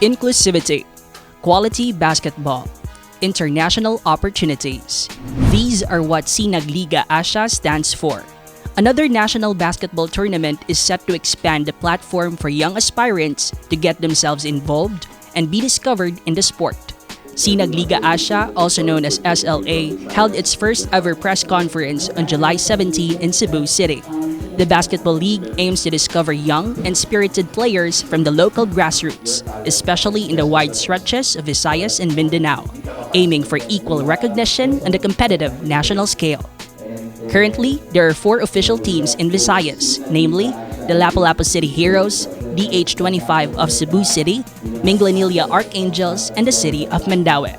Inclusivity, quality basketball, international opportunities. These are what 𝗠𝗶𝗀 stands for. Another national basketball tournament is set to expand the platform for young aspirants to get themselves involved and be discovered in the sport. 𝗠𝗶𝗀, also known as SLA, held its first ever press conference on July 17 in Cebu City. The Basketball League aims to discover young and spirited players from the local grassroots, especially in the wide stretches of Visayas and Mindanao, aiming for equal recognition on the competitive national scale. Currently, there are 4 official teams in Visayas, namely the 𝗹𝘂𝗆 City Heroes, 𝗶𝘁25 of Cebu City, Minglanilla Archangels, and the city of Mandaue.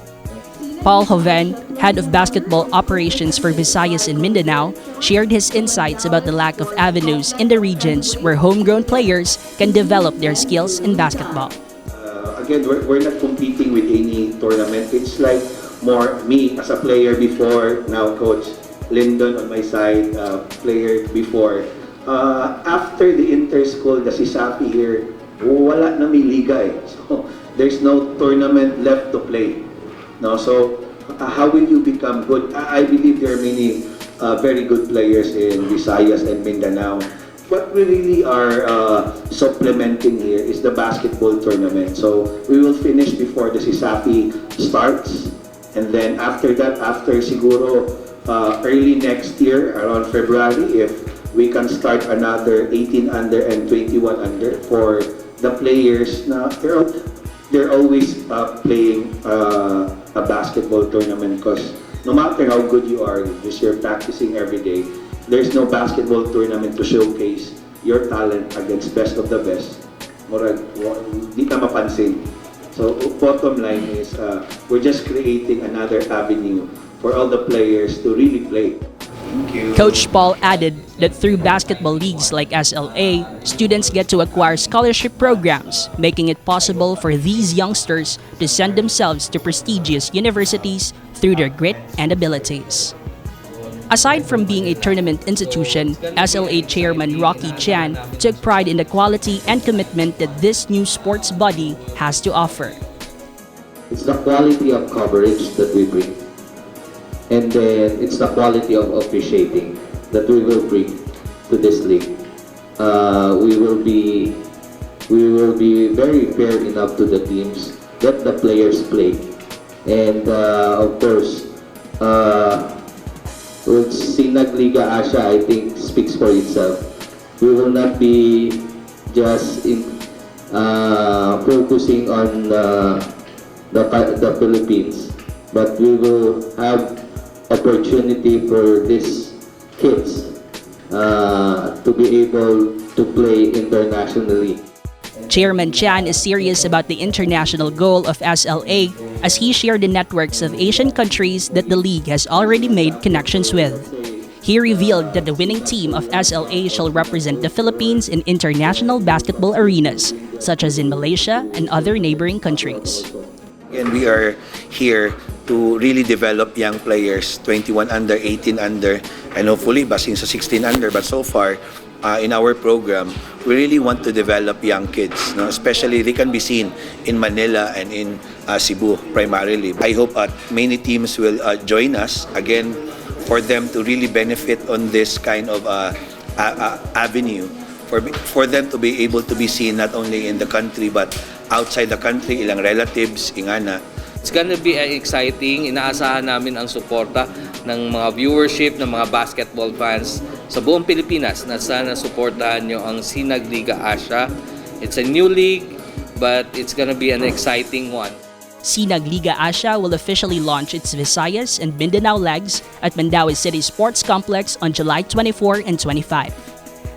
𝗶𝘆𝗆, head of basketball operations for Visayas and Mindanao, shared his insights about the lack of avenues in the regions where homegrown players can develop their skills in basketball. Again, we're not competing with any tournament. It's like more me as a player before, now Coach Lyndon on my side, player before. After the inter-school, the SISAPI here, wala na may liga eh. So there's no tournament left to play. No, so how will you become good? I believe there are many very good players in Visayas and Mindanao. What we really are supplementing here is the basketball tournament. So we will finish before the SISAPI starts, and then after that, after siguro early next year, around February, if we can start another 18 under and 21 under for the players na they're always playing a basketball tournament, because no matter how good you are, just you're practicing every day, there's no basketball tournament to showcase your talent against best of the best. Di ka mapansin. So bottom line is we're just creating another avenue for all the players to really play. Coach Paul added that through basketball leagues like SLA, students get to acquire scholarship programs, making it possible for these youngsters to send themselves to prestigious universities through their grit and abilities. Aside from being a tournament institution, SLA Chairman Rocky Chan took pride in the quality and commitment that this new sports body has to offer. It's the quality of coverage that we bring. And then it's the quality of officiating that we will bring to this league. We will be very fair enough to the teams, let the players play, and of course, with 𝗠𝗶𝗀, I think speaks for itself. We will not be just focusing on the Philippines, but we will have opportunity for these kids to be able to play internationally. Chairman Chan is serious about the international goal of SLA as he shared the networks of Asian countries that the league has already made connections with. He revealed that the winning team of SLA shall represent the Philippines in international basketball arenas, such as in Malaysia and other neighboring countries. And we are here to really develop young players, 21 under, 18 under, and hopefully basing sa 16 under. But so far, in our program, we really want to develop young kids, no? Especially they can be seen in Manila and in Cebu primarily. I hope many teams will join us again for them to really benefit on this kind of avenue, for them to be able to be seen not only in the country but outside the country, ilang relatives, ingana. It's gonna be exciting. Inaasahan namin ang suporta ng mga viewership, ng mga basketball fans sa buong Pilipinas na sana suportahan nyo ang 𝗠𝗶𝗀. It's a new league, but it's gonna be an exciting one. 𝗠𝗶𝗀 will officially launch its Visayas and Mindanao legs at Mandaue City Sports Complex on July 24 and 25.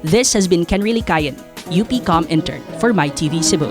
This has been Kenrey Licayan, 𝗶𝘂𝘆 intern for MyTV Cebu.